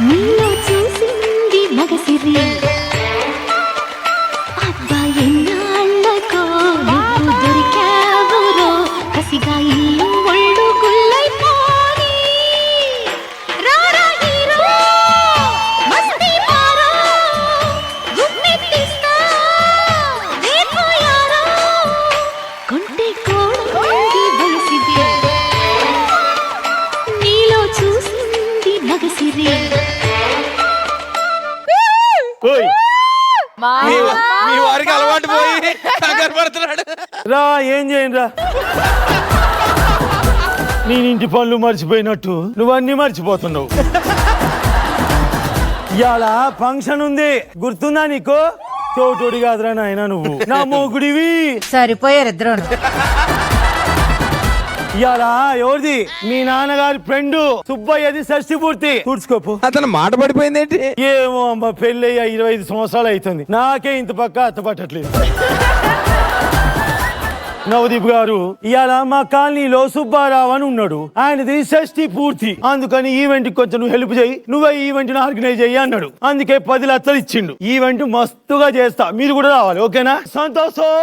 నీలో చూసింది మగసిరి అబ్బా ఎన్నాళ్ళకో నువ్వు దొరికావురో కసిగా ఇల్లు ఒళ్ళు గుల్లైపోని రారా హీరో మస్తీ మారో గుమ్మెత్తిస్తా దేఖో యారో కొంటే కోడంగి వయసిది నీలో చూసింది మగసిరి మీ వారికి అలవాటు పోయి కంగారు పడుతున్నాడు. రా ఏం చేయండి రా. నేను ఇంటి పనులు మర్చిపోయినట్టు నువ్వు అన్ని మర్చిపోతున్నావు. ఇవాళ ఫంక్షన్ ఉంది గుర్తుందా నీకు? చోటుడి కాదురా నాయన నువ్వు నా మోగుడివి. సరిపోయారు ఇద్దరు. ఇవాళ ఎవరిది? మీ నాన్నగారి ఫ్రెండ్ సుబ్బయ్యది షష్ఠి పూర్తి. తుడుచుకోపు. అతను మాట పడిపోయింది ఏంటి? ఏమో అమ్మ పెళ్ళయ్య 25 సంవత్సరాలు అవుతుంది. నాకే ఇంత పక్క అత్త పట్టట్లేదు. నవదీప్ గారు ఇవాళ మా కాలనీలో సుబ్బారావు అని ఉన్నాడు. ఆయనది షష్ఠి పూర్తి. అందుకని ఈవెంట్ కొంచెం నువ్వు హెల్ప్ చేయి, నువ్వే ఈవెంట్ ఆర్గనైజ్ చెయ్యి అన్నాడు. అందుకే 10 లక్షలు ఇచ్చిండు. ఈవెంట్ మస్తుగా చేస్తా, మీరు కూడా రావాలి. ఓకేనా? సంతోషం.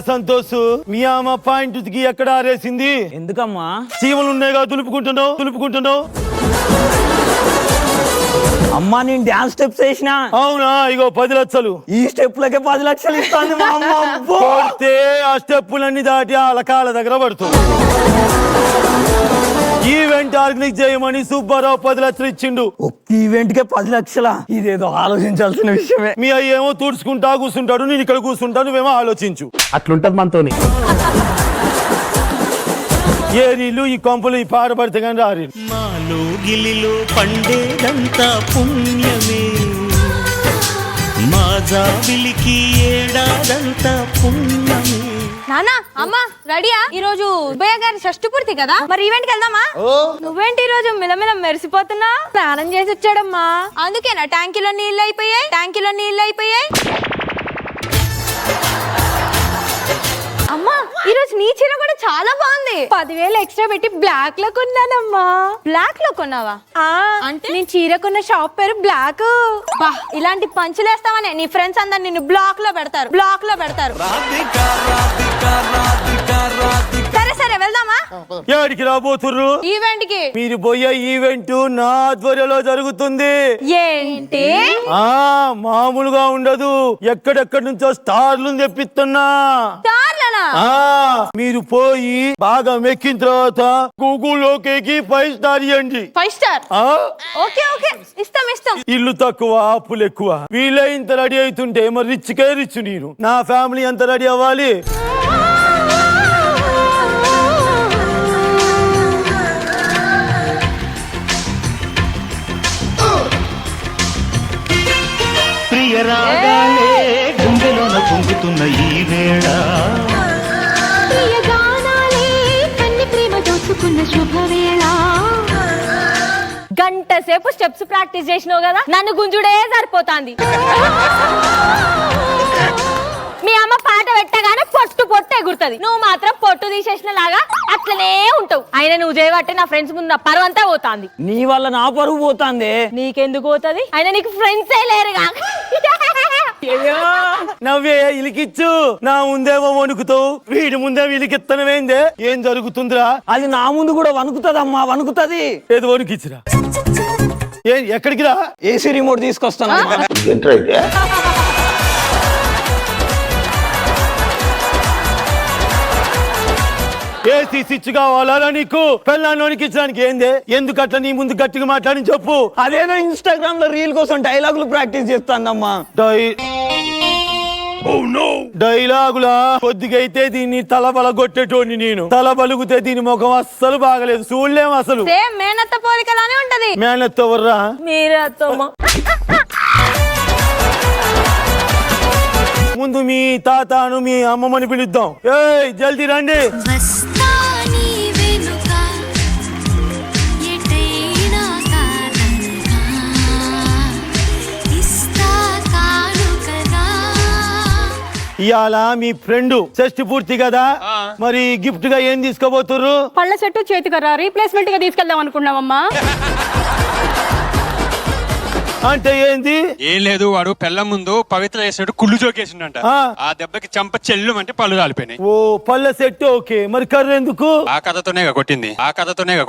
సంతోష్ మీ అమ్మ పాయింట్ కి ఎక్కడ ఆరేసింది? ఎందుకమ్మా? చీమలు ఉన్నాయిగా తులుపుకుంటున్నావు. అమ్మా నేను డాన్స్ స్టెప్స్ వేసిన. అవునా? ఇగో 10 లక్షలు. ఈ స్టెప్ లకే 10 లక్షలు ఇస్తాను మా అమ్మ. కొడితే ఆ స్టెప్పులన్నీ దాటి ఆ అలకాల దగ్గర పడుతుంది. ఈవెంట్ ఆర్గనైజ్ చేయమని సుబ్బారావు 10 లక్షలు ఇచ్చిండు. ఒక్క ఈవెంట్ కే 10 లక్షలా? ఇదేదో ఆలోచించాల్సిన విషయమే. మీ అయ్యేమో తుడుచుకుంటా కూర్చుంటాడు, నేను ఇక్కడ కూర్చుంటా, నువ్వేమో ఆలోచించు. అట్లుంటది మనతోని. ఏ నీళ్ళు ఈ కొంపలు ఈ పారబడితే కానీ రారు. మాలో గిలిలో పండేదంతా పుణ్యమే, మా జాబిలికి ఏడాదంతా పుణ్యమే. నానా అమ్మ రెడీయా? ఈ రోజు సుబ్బయ్య గారి షష్ఠి పూర్తి కదా, మరి ఈవెంట్ కి వెళ్దామా? నువ్వేంటి ఈ రోజు మిలమిల మెరిసిపోతున్నా? స్నానం చేసి వచ్చాడమ్మా. అందుకేనా ట్యాంకీలో నీళ్ళు అయిపోయాయి. అమ్మా ఈ రోజు నీ చీర కూడా చాలా బాగుంది. 10,000 ఎక్స్ట్రా పెట్టి బ్లాక్ లో కొన్నానమ్మా. బ్లాక్ లో కొన్నావా? అంటే నేను చీర కొన్న షాప్ పేరు బ్లాక్. ఇలాంటి పంచులేస్తావనే నీ ఫ్రెండ్స్ అందరు నిన్ను బ్లాక్ లో పెడతారు. సరే వెళ్దామా? ఎవరికి రాబోతుర్రు? ఈవెంట్ కి. మీరు పోయే ఈవెంట్ నా ఆధ్వర్యంలో జరుగుతుంది. ఏంటి? మామూలుగా ఉండదు. ఎక్కడెక్కడి నుంచో స్టార్లు తెప్పిస్తున్నా. మీరు పోయి బాగా మెక్కిన తర్వాత గూగుల్లోకి 5 స్టార్ ఇవ్వండి. 5 స్టార్? ఓకే ఇస్తాం. ఇల్లు తక్కువ అప్పులు ఎక్కువ. వీళ్ళంత రెడీ అవుతుంటే మరి రిచ్కే రిచ్. నేను నా ఫ్యామిలీ అంత రెడీ అవ్వాలి. ప్రియరాగాలే గుండెలోన పొంగుతున్న ఈ వేళ, గంట సేపు స్టెప్స్ ప్రాక్టీస్ చేసినావు కదా, నన్ను గుంజుడే సరిపోతాంది. మీ అమ్మ పాట పెట్టగానే పొట్టు ఎగురుతుంది, నువ్వు మాత్రం పొట్టు తీసేసిన లాగా అట్లనే ఉంటావు. అయినా నువ్వు చేయబట్టి నా ఫ్రెండ్స్ ముందు నా పరువు అంతా పోతాంది. నీ వల్ల నా పరువు పోతాంది. నీకెందుకు పోతుంది? అయినా నీకు ఫ్రెండ్సే లేరుగా. నవ్వే ఇలికిచ్చు. నా ముందేమో వణుకుతావు, వీడి ముందేమో ఇలికిత్తనమేందే? ఏం జరుగుతుందిరా? అది నా ముందు కూడా వణుకుతుందమ్మా, వణుకుతుంది. ఏది వణుకిచ్చిరా? ఎక్కడికి రా? ఏసీ రిమోట్ తీసుకొస్తాను. ఏసీ స్విచ్ కావాలా నీకు? పెళ్ళానికి ఇచ్చడానికి ఏందే? ఎందుకు అట్లా నీ ముందు గట్టిగా మాట్లాడి చెప్పు. అదేదో ఇన్స్టాగ్రామ్ లో రీల్ కోసం డైలాగులు ప్రాక్టీస్ చేస్తానమ్మా. డైలాగులా? కొద్దిగైతే దీన్ని తలబల కొట్టేటోని నేను. తల బలుగుతే దీని ముఖం అస్సలు బాగలేదు, చూడలేము అసలు. మేనత్త పోలికలానే ఉంటది. మేనత్త ఎవర్రా? మీరే. ముందు మీ తాతను మీ అమ్మమ్మని పిలుద్దాం. ఏయ్ జల్దీ రండి. ఇవాళ మీ ఫ్రెండ్ షష్టి పూర్తి కదా, మరి గిఫ్ట్ గా ఏం తీసుకోబోతుర్రు? పళ్ళ చెట్టు చేతికరా రీప్లేస్మెంట్ గా తీసుకెళ్దాం అనుకున్నామమ్మా. అంటే ఏంది? ఏం లేదు, వాడు పెళ్ళ ముందు పవిత్ర చేసినట్టు కుళ్ళు జోకేసిండంట. ఆ దెబ్బకి చంప చెల్లు అంటే పళ్ళు రాలిపోయినాయి. ఓ పళ్ళ సెట్ ఓకే, మరి కర్ర ఎందుకు? ఆ కథతోనే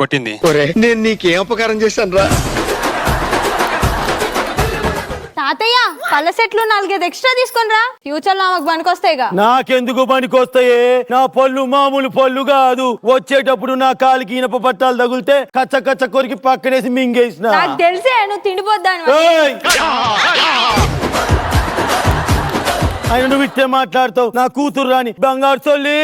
కొట్టింది. నేను నీకేం ఉపకారం చేశాను రా? తాతయ్య పళ్ళ సెట్లు 4-5 ఎక్స్ట్రా తీసుకొని రా, ఫ్యూచర్ లో ఆమెకు పనికొస్తాయిగా. నాకెందుకు పనికొస్తాయే? నా పళ్ళు మామూలు పళ్ళు కాదు. వచ్చేటప్పుడు నా కాలికి ఇనప పట్టాలు తగులితే కచ్చ కచ్చ కొరికి పక్కనేసి మింగేసిన. నాకు తెలిసే నువ్వు తిండిపోద్దాను. ఏయ్! ఆయన నువ్వు ఇట్టే మాట్లాడతావు. నా కూతురు రాని బంగారు చొల్లి.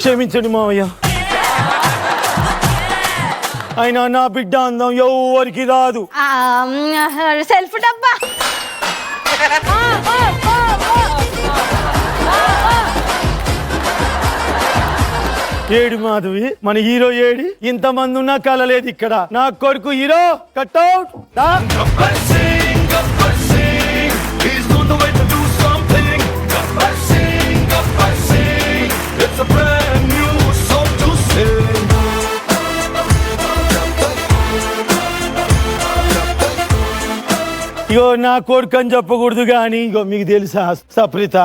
క్షమించండి మావయ్య, ఆయన నా బిడ్డ అందం ఎవరికి రాదు. సెల్ఫ్ డబ్బా. ఏడు మాధవి, మన హీరో ఏడి? ఇంతమంది ఉన్నా కలలేదు ఇక్కడ. నా కొడుకు హీరో కట్అవుట్. ఇగో నా కొడుకు అని చెప్పకూడదు గాని, ఇగో మీకు తెలుసా సప్రిత,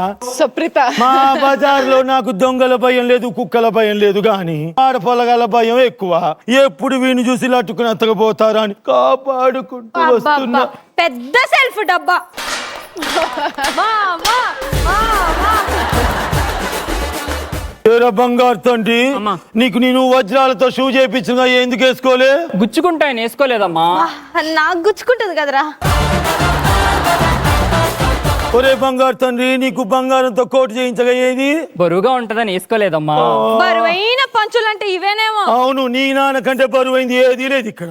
మా బజార్లో నాకు దొంగల భయం లేదు, కుక్కల భయం లేదు, గాని ఆడపొలగల భయం ఎక్కువ. ఎప్పుడు వీణు చూసి లట్టుకుని ఎత్తకపోతారా అని కాపాడుకుంటూ వస్తున్నా. పెద్ద సెల్ఫ్ డబ్బా. ఏరా బంగారు తండ్రి, నీకు నేను వజ్రాలతో షూ చేయించిన ఎందుకు వేసుకోలే? గుచ్చుకుంటాయని వేసుకోలేదమ్మా. నాకు గుచ్చుకుంటుంది కదరా. ఒరే బంగారు తండ్రి, నీకు బంగారంతో కోటు చేయించగా ఏది? బరువుగా ఉంటదని వేసుకోలేదమ్మా. బరువైన పంచులంటే ఇవేనేమో. అవును, నీ నాన్న కంటే బరువైంది ఏది లేదు ఇక్కడ.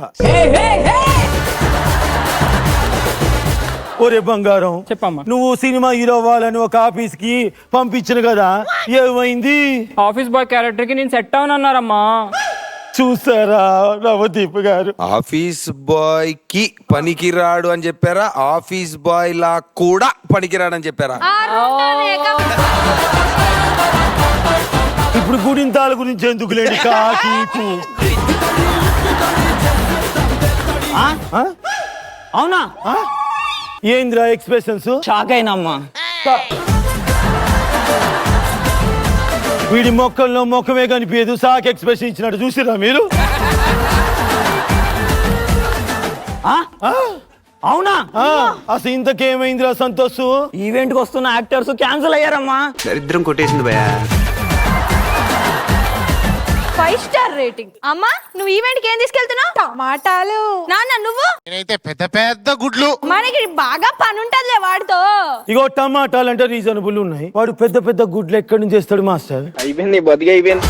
ఒరే బంగారం, చెప్పమ్మా. నువ్వు సినిమా హీరో అవ్వాలని ఒక ఆఫీస్ కి పంపించిన కదా, ఏమైంది? ఆఫీస్ బాయ్ క్యారెక్టర్ కి నేను సెట్ అవునన్నారమ్మా. చూసారా నవదీప్ గారు? ఆఫీస్ బాయ్ కి పనికిరాడు అని చెప్పారా? ఆఫీస్ బాయ్ లా కూడా పనికిరాడు అని చెప్పారా? ఇప్పుడు గుడింతాల గురించి ఎందుకులేండి కాకీకు. అవునా? ఏంద్రా ఎక్స్ప్రెషన్స్? షాక్ అయినమ్మా. వీడి మొక్కల్లో మొక్కమే కనిపించదు, సాక్ ఎక్స్ప్రెషన్ ఇచ్చినట్టు చూసిరా మీరు? అవునా? అసలు ఇంతకేమైందిరా సంతోష్? ఈవెంట్ కి వస్తున్న యాక్టర్స్ క్యాన్సిల్ అయ్యారమ్మా. దరిద్రం కొట్టేసింది భయ. 5 స్టార్ రేటింగ్. అమ్మా నువ్వు ఈవెంట్ కి ఏం తీసుకెళ్తున్నావు? టమాటాలు. నాన్న నువ్వు? నేనైతే పెద్ద పెద్ద గుడ్లు. మనకి బాగా పని ఉంటదిలే వాడితో. ఇగో టమాటాలు అంటే రీజనబుల్ ఉన్నాయి, వాడు పెద్ద పెద్ద గుడ్లు ఎక్కడి నుంచి చేస్తాడు మాస్టర్? అయిపోయింది బతిగా అయిపోయింది.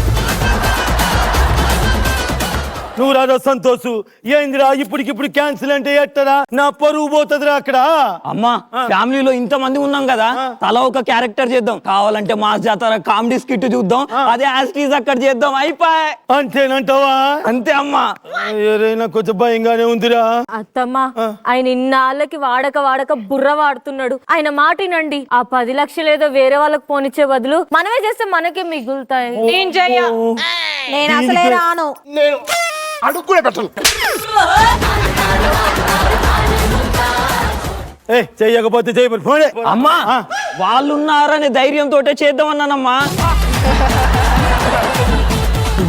నువ్వు రాదా సంతోష్? ఏందిరా ఇప్పటికిప్పుడు క్యాన్సిల్ అంటే ఎట్టరా? నా పరువు పోతుందిరా అక్కడ. అమ్మా ఫ్యామిలీలో ఇంత మంది ఉన్నాం కదా, తల ఒక క్యారెక్టర్ చేద్దాం. కావాలంటే మాస్ జాతర కామెడీ స్కిట్ చూద్దాం, అదే యాస్టీజ్ అక్కడ చేద్దాం. అయిపోయి అంతేనంటావా? అంతే అమ్మా. ఏరైనా కొంచెం భయంగానే ఉందిరా. అత్తమ్మా, ఆయన ఇన్నాళ్ళకి వాడక బుర్ర వాడుతున్నాడు. ఆయన మాటినండి. ఆ 10 లక్షలు ఏదో వేరే వాళ్ళకి పోనిచ్చే బదులు మనమే చేస్తే మనకే మిగులుతాయి. నేను చెయ్య. నేను అసలే రాను. నేను అడుగు కూడా పెట్టను. చెయ్యకపోతే చేయబడి పోనే. అమ్మా వాళ్ళున్నారనే ధైర్యంతో చేద్దామన్నానమ్మా.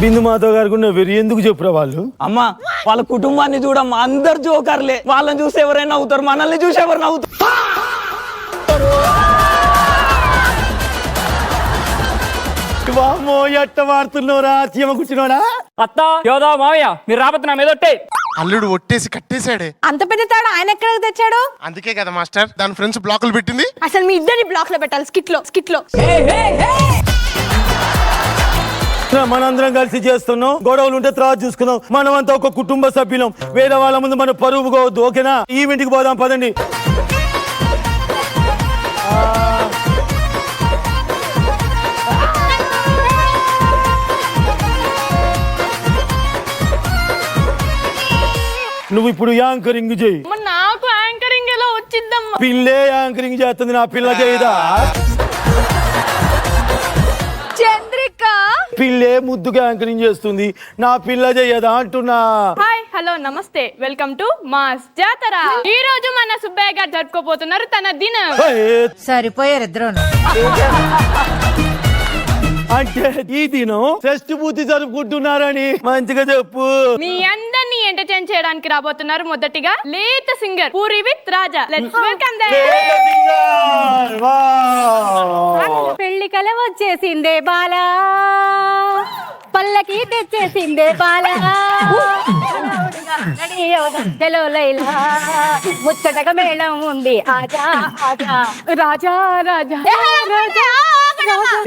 బిందు మాధవ్ గారికి ఉన్న వెరీ ఎందుకు చెప్పురా వాళ్ళు? అమ్మా వాళ్ళ కుటుంబాన్ని చూడమ్మా, అందరు జోకర్లే. వాళ్ళని చూసి ఎవరైనా అవుతారు, మనల్ని చూసి ఎవరు నవ్వుతారు. వామ్మో ఎట్ట వాడుతున్నావురా చీమ కూర్చున్నాడా? అత్త యోదా మావయ్య మీరు రాబోతు నా మీద ఒట్టే. అల్లుడు ఒట్టేసి కట్టేశాడే. అంత పెద్ద తాడు ఆయన ఎక్కడికి తెచ్చాడు? అందుకే కదా మాస్టర్ దాని ఫ్రెండ్స్ బ్లాకులు పెట్టింది. అసలు మీ ఇద్దరిని బ్లాక్ లో పెట్టాలి, స్కిట్ లో. మనందరం కలిసి చేస్తున్నాం. గొడవలు ఉంటే తర్వాత చూసుకుందాం. మనమంతా ఒక కుటుంబ సభ్యులం. వేరే వాళ్ళ ముందు మనం పరువు పోవద్దు. ఓకేనా? ఈవెంట్ కి పోదాం పదండి. నువ్వు ఇప్పుడు యాంకరింగ్ చేయి. నాకు యాంకరింగ్ ఎలా వచ్చిందమ్మా? పిల్లే యాంకరింగ్ చేస్తుంది, నా పిల్ల చేయదా? చంద్రిక పిల్లే ముద్దుగా యాంకరింగ్ చేస్తుంది, నా పిల్ల చేయదా అంటున్నా. హాయ్ హలో నమస్తే, వెల్కమ్ టు మాస్ జాతర. ఈ రోజు మన సుబ్బయ్య గారు జరుపుకోబోతున్నారు తన దినం. సరిపోయారు ఇద్దరు. అంటే ఈ దినం షష్ఠి పూర్తి జరుపుకుంటున్నారని మంచిగా చెప్పు. మీ అందరినీ ఎంటర్టైన్ చేయడానికి రాబోతున్నారు మొదటిగా లేత singer puri with Raja. Let's welcome them. పెళ్లి కల వచ్చేసిందే బాలా, పల్లకి తెచ్చేసిందే బాలా. హలో లైలా, ముచ్చటగా మేళం ఉంది. ఆజా ఆజా రాజా రాజా రాజా.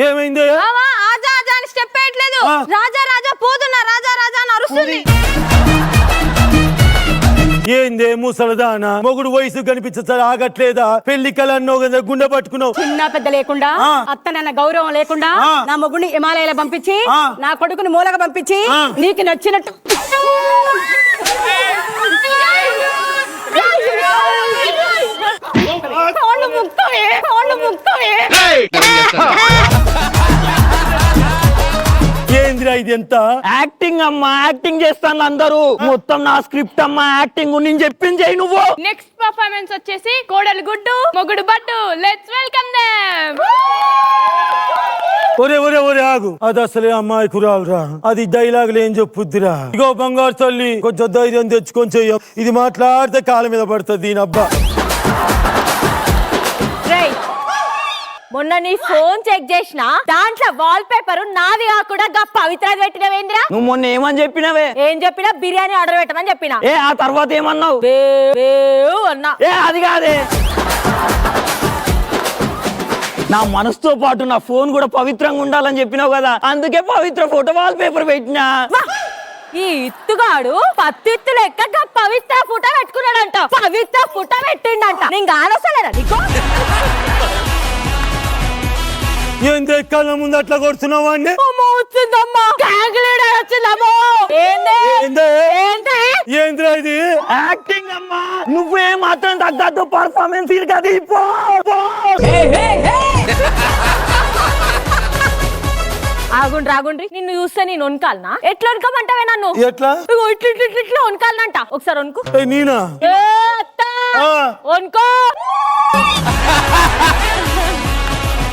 ఏమైంది? ఆజా ఆజా అని స్టెప్ వేయట్లేదు. రాజా రాజా పోతున్నా, రాజా రాజా అని అరుస్తుంది. ఏందే ముసలదానా, మొగుడు వయసు కనిపించదు ఆగట్లేదా? పెళ్లి కలన్నో కదా గుండె పట్టుకున్నావు. చిన్న పెద్ద లేకుండా, అత్తనన్న గౌరవం లేకుండా, నా మొగుడిని హిమాలయాలో పంపించి, నా కొడుకుని మూలగా పంపించి, నీకు నచ్చినట్టు ఏందిరా ఇది? ఎంత యాక్టింగ్ అమ్మా, యాక్టింగ్ చేస్తాను అందరూ. మొత్తం నా స్క్రిప్ట్ అమ్మా, యాక్టింగ్ నేను చెప్పింది చెయ్యి నువ్వు. నెక్స్ట్ పర్ఫార్మెన్స్ వచ్చేసి కోడలు గుడ్డు మొగుడు బట్టు. Let's welcome them. ఒరే ఒరే ఒరే ఆగు, అది అసలే అమ్మాయి కురాలురా, అది డైలాగులు ఏం చెప్పుద్దిరా. ఇగో బంగారు తల్లి, కొంచెం ధైర్యం తెచ్చుకొని చెయ్యం. ఇది మాట్లాడితే కాళ్ళ మీద పడుతుంది దీని అబ్బా. మొన్న నీ ఫోన్ చెక్ చేసిన, దాంట్లో వాల్ పేపర్ నాది కాకుండా పవిత్ర పెట్టినవేంద్రా? నువ్వు మొన్న ఏమని చెప్పినవే? ఏం చెప్పినా బిర్యానీ ఆర్డర్ పెట్టమని చెప్పిన. ఆ తర్వాత ఏమన్నావు? అన్నా అది కాదే, నా మనసుతో పాటు నా ఫోన్ కూడా పవిత్రంగా ఉండాలని చెప్పినావు కదా, అందుకే పవిత్ర ఫోటో వాల్ పేపర్ పెట్టినా. ఈ ఇత్తుగాడు పత్తిత్తు లెక్క పవిత్ర ఫోటో పెట్టుకున్నాడంట, పవిత్ర ఫోటో పెట్టిండంట. నేను కానొస్తలేదా నీకు? ఏంది కళ్ళ ముందు అట్లా కొడుతున్నావు అండి? ఏంద్రా ఇది? యాక్టింగ్ అమ్మా, నువ్వే మాత్రం తగ్గట్టు పర్ఫార్మెన్స్ కదా. ఆగుండ్రి రాగుండ్రి, నిన్ను చూస్తే నేను వనకాలనా? ఎట్లా వనకమంటావే నన్ను? ఎట్లా? ఇగో ఇట్లా వనకాలనంట. ఒకసారి వనుకు. నేనా? వనుకో.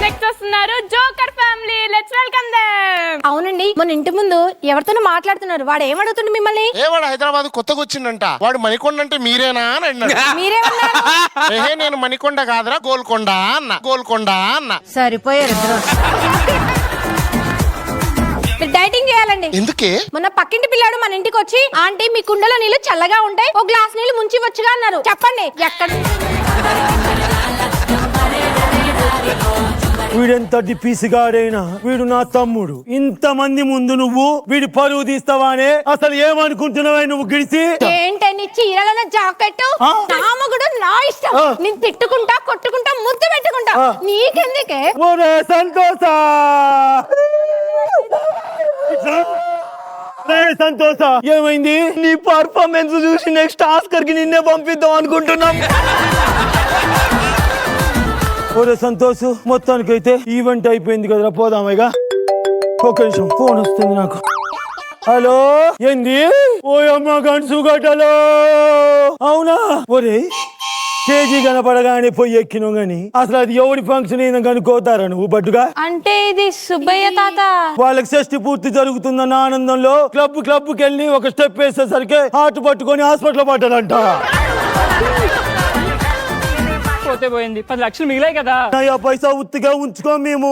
నెక్స్ట్ వస్తున్నారు joker family. Let's welcome them. అవునండి, మన ఇంటి ముందు ఎవరితోనో మాట్లాడుతున్నారు. వాడు ఏమడుగుతుంది మిమ్మల్ని? వాడు హైదరాబాద్ కొత్తగా వచ్చిండంట. వాడు మణికొండ అంటే మీరేనా అని అన్నాడు. మీరేమన్నారు? నేను మణికొండ కాదురా గోల్కొండ అన్న. గోల్కొండ అన్న. సరిపోయారు ఇద్దరు. మీరు డైటింగ్ చేయాలండి. ఎందుకే? మొన్న పక్కింటి పిల్లాడు మన ఇంటికి వచ్చి, ఆంటీ మీ కుండలో నీళ్లు చల్లగా ఉంటాయి, ఒక గ్లాస్ నీళ్లు ముంచి వచ్చుగా అన్నారు. చెప్పండి ఎక్కడ? వీడెంత డిపిసిగాడైనా వీడు నా తమ్ముడు. ఇంతమంది ముందు నువ్వు వీడి పరువు తీస్తావానే? అసలు ఏమనుకుంటున్నావా నువ్వు? గిడిసి ఏంటి నీ చీరల జాకెట్ నా మగుడు నా ఇష్టం. నేను తిట్టుకుంటా, కొట్టుకుంటా, ముద్దు పెట్టుకుంటా, నీకెందుకే? ఒరే సంతోష, సంతోష ఏమైంది? నీ పర్ఫార్మెన్స్ చూసి నెక్స్ట్ ఆస్కర్ కి నిన్నే పంపిద్దాం అనుకుంటున్నాం. ఒరే సంతోష్, మొత్తానికైతే ఈవెంట్ అయిపోయింది కదరా, పోదామైగా. ఒక నిమిషం, ఫోన్ వస్తుంది నాకు. హలో, ఏంది? ఓయమ్మ గంటసు గట్టలో. అవునా? ఒరే స్టేజీ కనపడగానే పోయి ఎక్కినావు గాని అసలు అది ఎవరి ఫంక్షన్ ఏందని కనుకోతారా నువ్వు బడ్డుగా? అంటే ఇది సుబ్బయ్య తాత వాళ్ళకి షష్ఠి పూర్తి జరుగుతుందన్న ఆనందంలో క్లబ్కి వెళ్ళి ఒక స్టెప్ వేసేసరికి హార్ట్ పట్టుకొని హాస్పిటల్ పడ్డాడంట. పోతే పోయింది, 10 లక్షలు మిగిలాయి కదా. పైసా ఉత్తిగా ఉంచుకో మేము.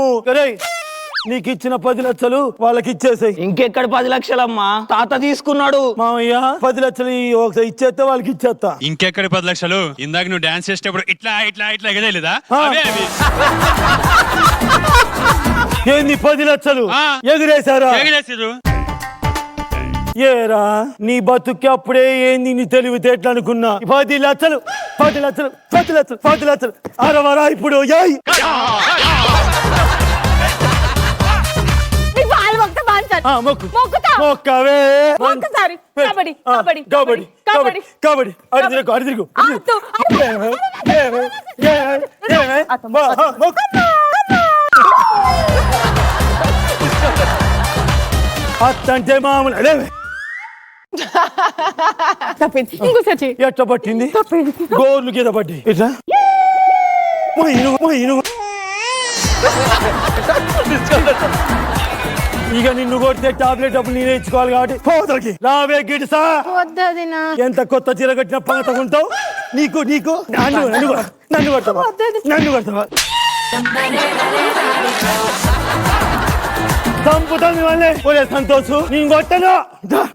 నీకు ఇచ్చిన 10 లక్షలు వాళ్ళకి ఇచ్చేసాయి. ఇంకెక్కడ 10 లక్షలమ్మా, తాత తీసుకున్నాడు. మామయ్య 10 లక్షలు ఒకసారి ఇచ్చేస్తే వాళ్ళకి ఇచ్చేస్తా. ఇంకెక్కడ 10 లక్షలు? ఇందాక నువ్వు డాన్స్ చేసేటప్పుడు ఇట్లా ఇట్లా ఇట్లా ఎగదేలేదా? ఏంది 10 లక్షలు ఆ. ఎగిరేశారా? ఎగిరేసిర్రు. ఏరా నీ బతుక్కి అప్పుడే ఏంది నీ తెలివితేటలు అనుకున్నా. 10 లక్షలు 10 లక్షలు 10 లక్షలు 10 లక్షలు అరవరా ఇప్పుడు ఏయ్. నీకు పాలు మొక్కితే బాగుంటుంది. ఆ, మొక్కు మొక్కుతా. మొక్కవే. ఒక్కసారి కబడ్డీ కబడ్డీ కబడ్డీ కబడ్డీ కబడ్డీ అడి తిరుగు అడి తిరుగు అత్తంటే మామూలు లేవే. తప్పింది. ఇంకోసారి చెయ్యి. ఎట్ట పట్టింది? గోర్లు గీత పట్టి ఇట్లా ఇక నిన్ను కొడితే టాబ్లెట్ డబ్బులు నేనే ఇచ్చుకోవాలి కాబట్టి పోతలకి రావే గిడిసా. వద్దదినా. ఎంత కొత్త చీర కట్టిన పాతకుంటావు. నీకు నీకు నన్ను నన్ను నన్ను కొడతావా? నన్ను కొడతావా? చంపుతాను వాళ్ళే. ఒరే సంతోష్ నేను కొట్టను.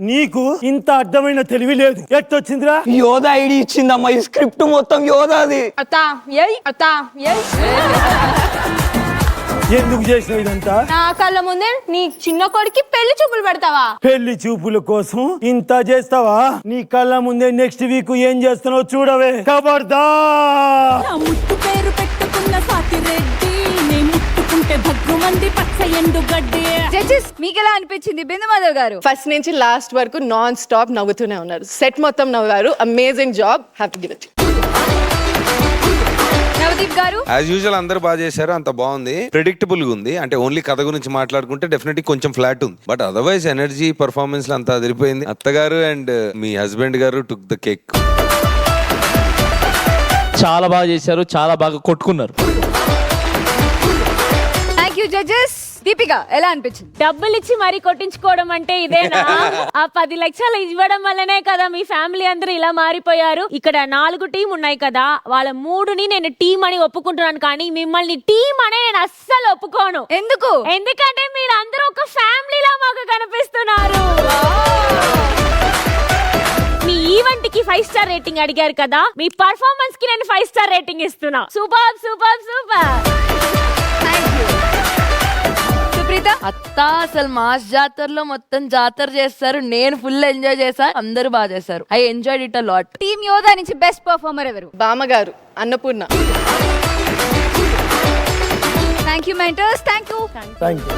నీకు ఇంత అర్థమైన తెలివి లేదు. ఎట్టొచ్చిందిరా? యోధ ఐడి ఇచ్చిందమ్మా, ఈ స్క్రిప్ట్ మొత్తం యోధాది. అత్తా ఏయ్ అత్తా ఏయ్. ఎందుకు చేసిన ఇదంతా? నా కళ్ళ ముందే నీ చిన్న కొడుకి పెళ్లి చూపులు పెడతావా? పెళ్లి చూపుల కోసం ఇంత చేస్తావా? నీ కళ్ళ ముందే నెక్స్ట్ వీక్ ఏం చేస్తున్నావు చూడవే. కబర్దా. ముట్టు పేరు పెట్టుకున్న సాతిరెడ్డి నీ ముట్టుకుంటే భగ్గుమంది పచ్చ ఎండు గడ్డి. జడ్జెస్ మీకు ఎలా అనిపించింది బిందు మాధవ్ గారు? ఫస్ట్ నుంచి లాస్ట్ వరకు నాన్ స్టాప్ నవ్వుతూనే ఉన్నారు. సెట్ మొత్తం నవ్వారు. Amazing job. Have to give it. Navdeep garu? As usual అందరూ బాగా చేశారు, అంత బాగుంది. ప్రిడిక్టబుల్ గా ఉంది. అంటే ఓన్లీ కథ గురించి మాట్లాడుకుంటే డెఫినెట్లీ కొంచెం ఫ్లాట్ ఉంది, బట్ అదర్వైజ్ ఎనర్జీ పర్ఫార్మెన్స్ అంతా అదిరిపోయింది. అత్తగారు అండ్ మీ హస్బెండ్ గారు టుక్ ద కేక్. చాలా బాగా చేశారు, చాలా బాగా కొట్టుకున్నారు. Thank you judges. దీపిక ఎలా అనిపించింది? డబ్బులు ఇచ్చి మరీ కొట్టించుకోవడం అంటే ఇదేనా? ఆ 10 లక్షలు ఇవ్వడం వల్లనే కదా మీ ఫ్యామిలీ అందరూ ఇలా మారిపోయారు. ఇక్కడ 4 టీం ఉన్నాయి కదా, వాళ్ళ 3ని నేను టీం అని ఒప్పుకుంటున్నాను, కానీ మిమ్మల్ని టీం అనే నేను అస్సలు ఒప్పుకోను. ఎందుకు? ఎందుకంటే మీరు అందరూ ఒక ఫ్యామిలీలా మాకు కనిపిస్తున్నారు. మీ ఈవెంట్ కి 5 స్టార్ రేటింగ్ అడిగారు కదా, మీ పర్ఫార్మెన్స్ కి నేను 5 స్టార్ రేటింగ్ ఇస్తున్నా. Super super super. అత్త అసలు మాస్ జాతరలో మొత్తం జాతర చేస్తారు. నేను ఫుల్ ఎంజాయ్ చేశా. అందరూ బాగా చేశారు. I enjoyed it a lot. Team యోధా నుంచి బెస్ట్ పర్ఫార్మర్ ఎవరు? బామ్మగారు Annapurna. Thank you mentors. Thank you. Thank you.